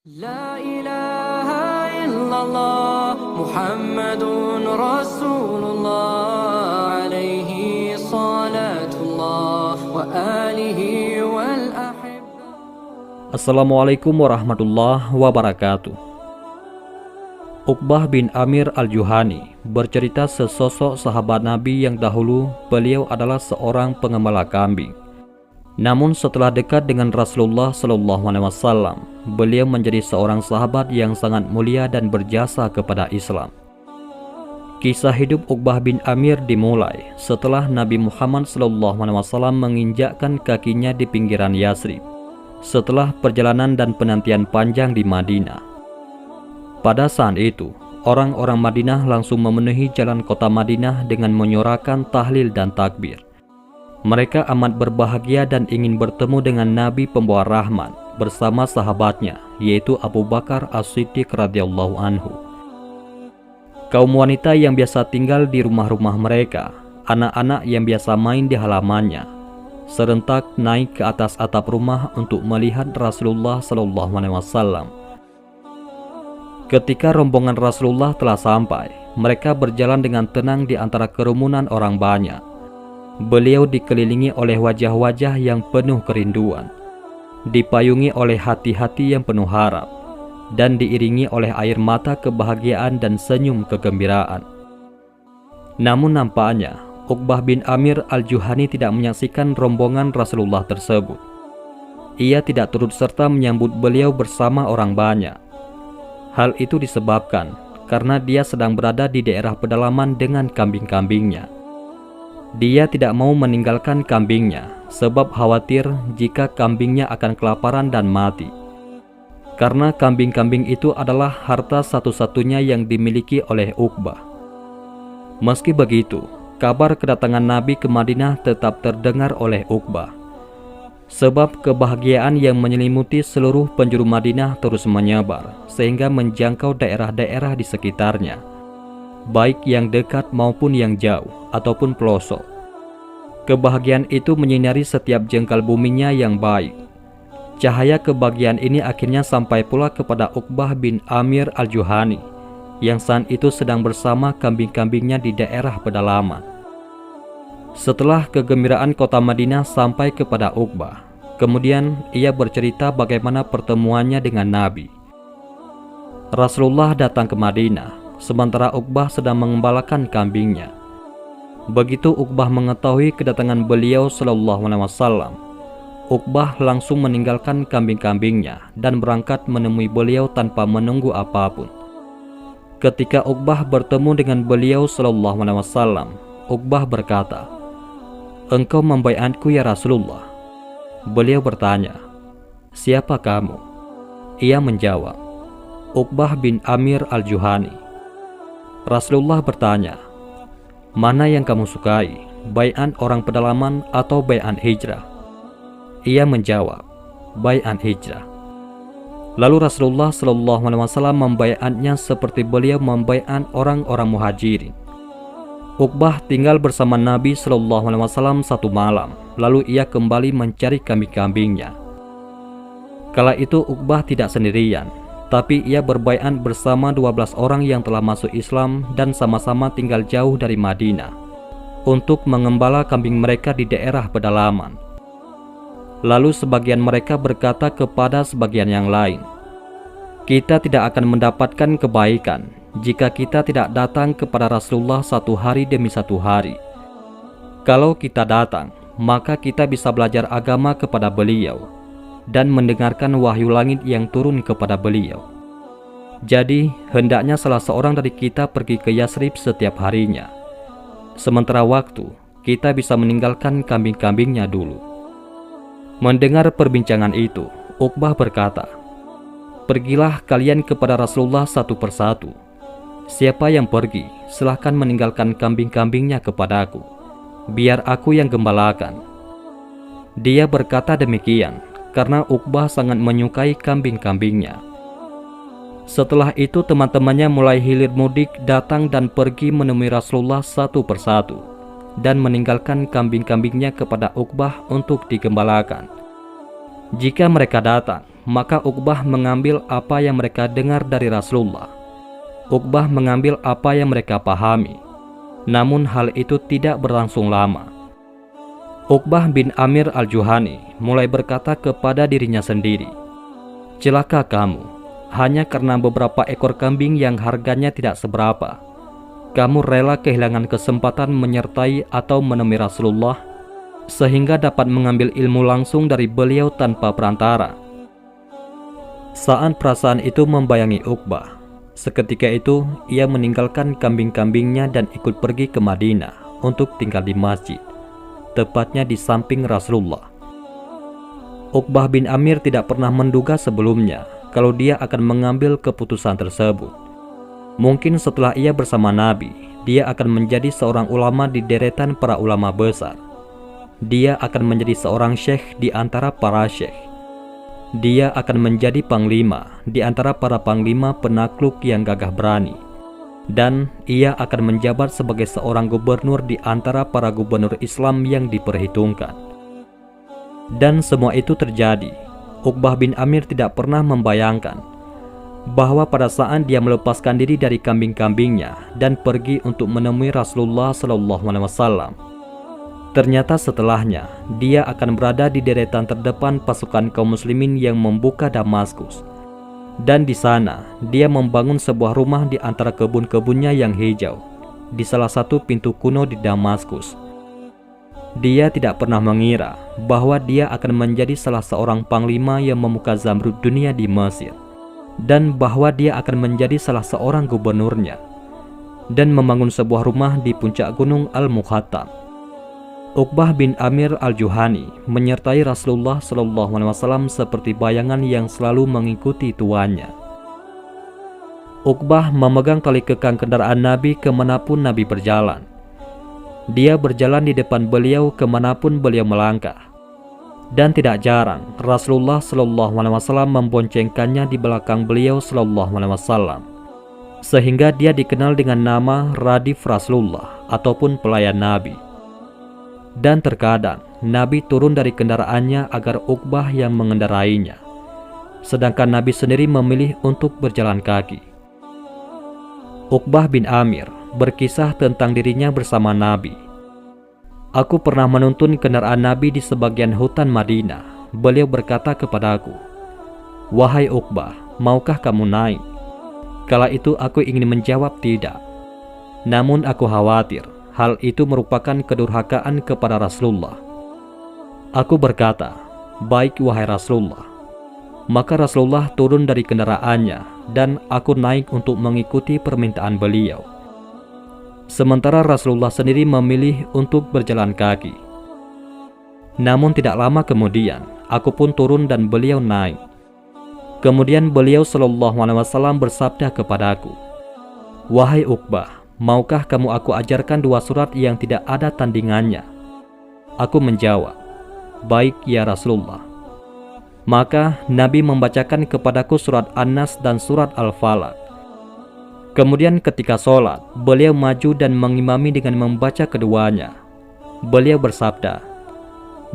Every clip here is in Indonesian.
لا إله إلا الله محمد رسول الله عليه صلاة الله وآله والأحبة. Assalamualaikum warahmatullahi wabarakatuh. Uqbah bin Amir al-Juhani bercerita sesosok sahabat Nabi yang dahulu beliau adalah seorang pengembala kambing. Namun setelah dekat dengan Rasulullah SAW, beliau menjadi seorang sahabat yang sangat mulia dan berjasa kepada Islam. Kisah hidup Uqbah bin Amir dimulai setelah Nabi Muhammad SAW menginjakkan kakinya di pinggiran Yasrib setelah perjalanan dan penantian panjang di Madinah. Pada saat itu, orang-orang Madinah langsung memenuhi jalan kota Madinah dengan menyorakan tahlil dan takbir. Mereka amat berbahagia dan ingin bertemu dengan Nabi pembawa rahmat bersama sahabatnya, yaitu Abu Bakar As-Siddiq radhiyallahu anhu. Kaum wanita yang biasa tinggal di rumah-rumah mereka, anak-anak yang biasa main di halamannya, serentak naik ke atas atap rumah untuk melihat Rasulullah SAW. Ketika rombongan Rasulullah telah sampai, mereka berjalan dengan tenang di antara kerumunan orang banyak. Beliau dikelilingi oleh wajah-wajah yang penuh kerinduan, dipayungi oleh hati-hati yang penuh harap, dan diiringi oleh air mata kebahagiaan dan senyum kegembiraan. Namun nampaknya Uqbah bin Amir al-Juhani tidak menyaksikan rombongan Rasulullah tersebut. Ia tidak turut serta menyambut beliau bersama orang banyak. Hal itu disebabkan karena dia sedang berada di daerah pedalaman dengan kambing-kambingnya. Dia tidak mau meninggalkan kambingnya sebab khawatir jika kambingnya akan kelaparan dan mati. Karena kambing-kambing itu adalah harta satu-satunya yang dimiliki oleh Uqbah. Meski begitu, kabar kedatangan Nabi ke Madinah tetap terdengar oleh Uqbah. Sebab kebahagiaan yang menyelimuti seluruh penjuru Madinah terus menyebar sehingga menjangkau daerah-daerah di sekitarnya, baik yang dekat maupun yang jauh ataupun pelosok. Kebahagiaan itu menyinari setiap jengkal buminya yang baik. Cahaya kebahagiaan ini akhirnya sampai pula kepada Uqbah bin Amir al-Juhani yang saat itu sedang bersama kambing-kambingnya di daerah pedalaman. Setelah kegembiraan kota Madinah sampai kepada Uqbah, kemudian ia bercerita bagaimana pertemuannya dengan Nabi. Rasulullah datang ke Madinah sementara Uqbah sedang mengembalakan kambingnya. Begitu Uqbah mengetahui kedatangan beliau SAW, Uqbah langsung meninggalkan kambing-kambingnya dan berangkat menemui beliau tanpa menunggu apapun. Ketika Uqbah bertemu dengan beliau SAW, Uqbah berkata, "Engkau membaiatku ya Rasulullah?" Beliau bertanya, "Siapa kamu?" Ia menjawab, "Uqbah bin Amir al-Juhani." Rasulullah bertanya, "Mana yang kamu sukai, baiat orang pedalaman atau baiat hijrah?" Ia menjawab, "Baiat hijrah." Lalu Rasulullah SAW membaiatnya seperti beliau membaiat orang-orang muhajirin. Uqbah tinggal bersama Nabi SAW satu malam, lalu ia kembali mencari kambing-kambingnya. Kala itu Uqbah tidak sendirian, tapi ia berbaiat bersama 12 orang yang telah masuk Islam dan sama-sama tinggal jauh dari Madinah untuk mengembala kambing mereka di daerah pedalaman. Lalu sebagian mereka berkata kepada sebagian yang lain, "Kita tidak akan mendapatkan kebaikan jika kita tidak datang kepada Rasulullah satu hari demi satu hari. Kalau kita datang, maka kita bisa belajar agama kepada beliau dan mendengarkan wahyu langit yang turun kepada beliau. Jadi, hendaknya salah seorang dari kita pergi ke Yasrib setiap harinya. Sementara waktu, kita bisa meninggalkan kambing-kambingnya dulu." Mendengar perbincangan itu, Uqbah berkata, "Pergilah kalian kepada Rasulullah satu persatu. Siapa yang pergi, silahkan meninggalkan kambing-kambingnya kepadaku. Biar aku yang gembalakan." Dia berkata demikian karena Uqbah sangat menyukai kambing-kambingnya. Setelah itu teman-temannya mulai hilir mudik datang dan pergi menemui Rasulullah satu persatu dan meninggalkan kambing-kambingnya kepada Uqbah untuk digembalakan. Jika mereka datang, maka Uqbah mengambil apa yang mereka dengar dari Rasulullah. Uqbah mengambil apa yang mereka pahami. Namun hal itu tidak berlangsung lama. Uqbah bin Amir al-Juhani mulai berkata kepada dirinya sendiri, "Celaka kamu, hanya karena beberapa ekor kambing yang harganya tidak seberapa, kamu rela kehilangan kesempatan menyertai atau menemui Rasulullah, sehingga dapat mengambil ilmu langsung dari beliau tanpa perantara." Saat perasaan itu membayangi Uqbah, seketika itu ia meninggalkan kambing-kambingnya dan ikut pergi ke Madinah untuk tinggal di masjid, tepatnya di samping Rasulullah. Uqbah bin Amir tidak pernah menduga sebelumnya kalau dia akan mengambil keputusan tersebut. Mungkin setelah ia bersama Nabi, dia akan menjadi seorang ulama di deretan para ulama besar. Dia akan menjadi seorang syekh di antara para syekh. Dia akan menjadi panglima di antara para panglima penakluk yang gagah berani. Dan ia akan menjabat sebagai seorang gubernur di antara para gubernur Islam yang diperhitungkan. Dan semua itu terjadi. Uqbah bin Amir tidak pernah membayangkan bahwa pada saat dia melepaskan diri dari kambing-kambingnya dan pergi untuk menemui Rasulullah SAW, ternyata setelahnya dia akan berada di deretan terdepan pasukan kaum muslimin yang membuka Damaskus. Dan di sana dia membangun sebuah rumah di antara kebun-kebunnya yang hijau di salah satu pintu kuno di Damaskus. Dia tidak pernah mengira bahwa dia akan menjadi salah seorang panglima yang memuka zamrud dunia di Mesir, dan bahwa dia akan menjadi salah seorang gubernurnya dan membangun sebuah rumah di puncak gunung Al-Muqattam. Uqbah bin Amir al-Juhani menyertai Rasulullah SAW seperti bayangan yang selalu mengikuti tuannya. Uqbah memegang tali kekang kendaraan Nabi kemanapun Nabi berjalan. Dia berjalan di depan beliau kemanapun beliau melangkah. Dan tidak jarang Rasulullah SAW memboncengkannya di belakang beliau SAW, sehingga dia dikenal dengan nama Radif Rasulullah ataupun pelayan Nabi. Dan terkadang Nabi turun dari kendaraannya agar Uqbah yang mengendarainya, sedangkan Nabi sendiri memilih untuk berjalan kaki. Uqbah bin Amir berkisah tentang dirinya bersama Nabi. "Aku pernah menuntun kendaraan Nabi di sebagian hutan Madinah. Beliau berkata kepadaku, 'Wahai Uqbah, maukah kamu naik?' Kala itu aku ingin menjawab tidak. Namun aku khawatir hal itu merupakan kedurhakaan kepada Rasulullah. Aku berkata, 'Baik wahai Rasulullah.' Maka Rasulullah turun dari kendaraannya dan aku naik untuk mengikuti permintaan beliau. Sementara Rasulullah sendiri memilih untuk berjalan kaki. Namun tidak lama kemudian, aku pun turun dan beliau naik. Kemudian beliau SAW bersabda kepadaku, 'Wahai Uqbah, maukah kamu aku ajarkan 2 surat yang tidak ada tandingannya?' Aku menjawab, 'Baik ya Rasulullah.' Maka Nabi membacakan kepadaku surat An-Nas dan surat Al-Falaq. Kemudian ketika sholat, beliau maju dan mengimami dengan membaca keduanya. Beliau bersabda,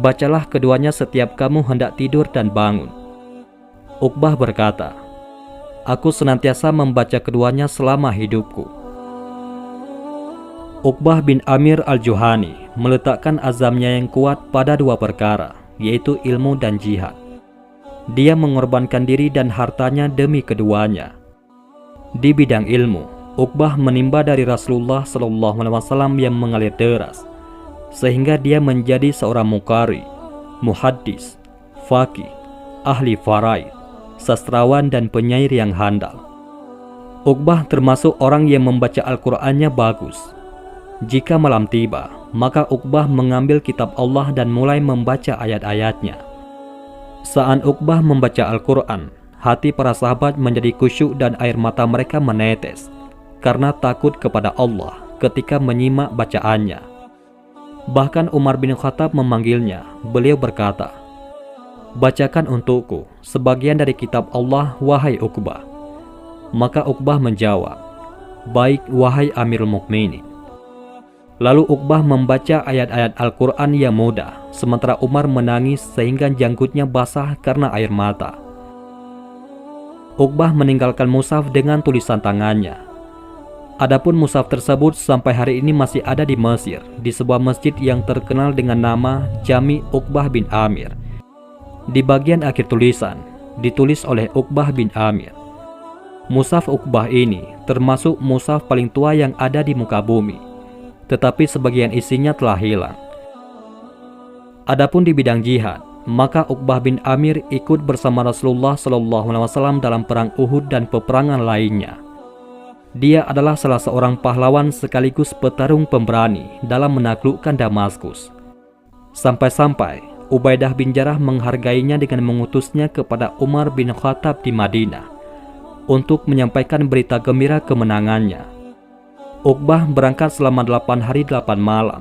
'Bacalah keduanya setiap kamu hendak tidur dan bangun.' Uqbah berkata, 'Aku senantiasa membaca keduanya selama hidupku.'" Uqbah bin Amir al-Juhani meletakkan azamnya yang kuat pada 2 perkara, yaitu ilmu dan jihad. Dia mengorbankan diri dan hartanya demi keduanya. Di bidang ilmu, Uqbah menimba dari Rasulullah SAW yang mengalir deras, sehingga dia menjadi seorang muqari, muhaddis, faqih, ahli faraid, sastrawan dan penyair yang handal. Uqbah termasuk orang yang membaca Al-Qur'annya bagus. Jika malam tiba, maka Uqbah mengambil kitab Allah dan mulai membaca ayat-ayatnya. Saat Uqbah membaca Al-Qur'an, hati para sahabat menjadi khusyuk dan air mata mereka menetes karena takut kepada Allah ketika menyimak bacaannya. Bahkan Umar bin Khattab memanggilnya. Beliau berkata, "Bacakan untukku sebagian dari kitab Allah, wahai Uqbah." Maka Uqbah menjawab, "Baik wahai Amirul Mukminin." Lalu Uqbah membaca ayat-ayat Al-Quran yang mudah, sementara Umar menangis sehingga janggutnya basah karena air mata. Uqbah meninggalkan mushaf dengan tulisan tangannya. Adapun mushaf tersebut sampai hari ini masih ada di Mesir, di sebuah masjid yang terkenal dengan nama Jami Uqbah bin Amir. Di bagian akhir tulisan, ditulis oleh Uqbah bin Amir. Mushaf Uqbah ini termasuk mushaf paling tua yang ada di muka bumi, tetapi sebagian isinya telah hilang. Adapun di bidang jihad, maka Uqbah bin Amir ikut bersama Rasulullah SAW dalam perang Uhud dan peperangan lainnya. Dia adalah salah seorang pahlawan sekaligus petarung pemberani dalam menaklukkan Damaskus. Sampai-sampai Ubaidah bin Jarrah menghargainya dengan mengutusnya kepada Umar bin Khattab di Madinah untuk menyampaikan berita gembira kemenangannya. Uqbah berangkat selama 8 hari 8 malam.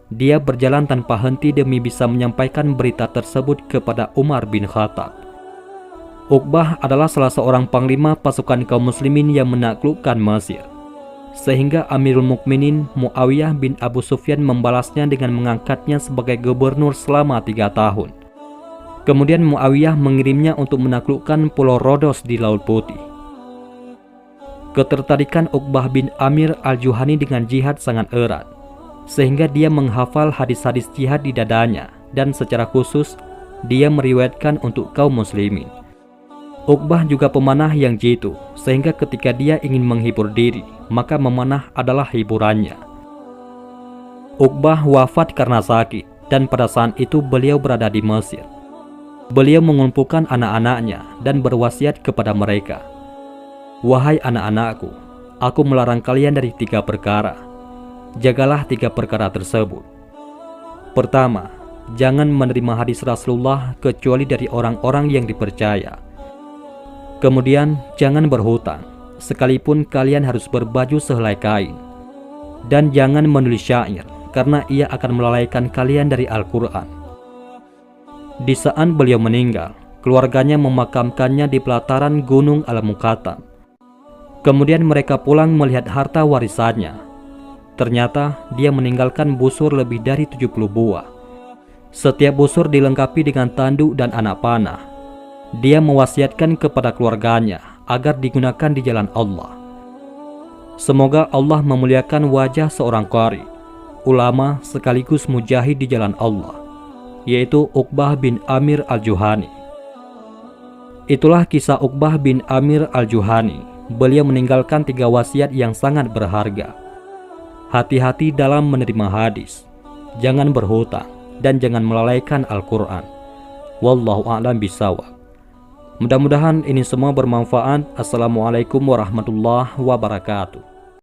Dia berjalan tanpa henti demi bisa menyampaikan berita tersebut kepada Umar bin Khattab. Uqbah adalah salah seorang panglima pasukan kaum muslimin yang menaklukkan Mesir, sehingga Amirul Mukminin Muawiyah bin Abu Sufyan membalasnya dengan mengangkatnya sebagai gubernur selama 3 tahun. Kemudian Muawiyah mengirimnya untuk menaklukkan Pulau Rodos di Laut Putih. Ketertarikan Uqbah bin Amir al-Juhani dengan jihad sangat erat, sehingga dia menghafal hadis-hadis jihad di dadanya, dan secara khusus dia meriwayatkan untuk kaum muslimin. Uqbah juga pemanah yang jitu, sehingga ketika dia ingin menghibur diri, maka memanah adalah hiburannya. Uqbah wafat karena sakit, dan pada saat itu beliau berada di Mesir. Beliau mengumpulkan anak-anaknya dan berwasiat kepada mereka, "Wahai anak-anakku, aku melarang kalian dari 3 perkara. Jagalah 3 perkara tersebut. Pertama, jangan menerima hadis Rasulullah kecuali dari orang-orang yang dipercaya. Kemudian, jangan berhutang, sekalipun kalian harus berbaju sehelai kain. Dan jangan menulis syair, karena ia akan melalaikan kalian dari Al-Quran." Di saat beliau meninggal, keluarganya memakamkannya di pelataran Gunung Al-Muqattam. Kemudian mereka pulang melihat harta warisannya. Ternyata dia meninggalkan busur lebih dari 70 buah. Setiap busur dilengkapi dengan tanduk dan anak panah. Dia mewasiatkan kepada keluarganya agar digunakan di jalan Allah. Semoga Allah memuliakan wajah seorang qari, ulama sekaligus mujahid di jalan Allah, yaitu Uqbah bin Amir al-Juhani. Itulah kisah Uqbah bin Amir al-Juhani. Beliau meninggalkan 3 wasiat yang sangat berharga. Hati-hati dalam menerima hadis, jangan berhutang, dan jangan melalaikan Al-Quran. Wallahu a'lam bishawab. Mudah-mudahan ini semua bermanfaat. Assalamualaikum warahmatullahi wabarakatuh.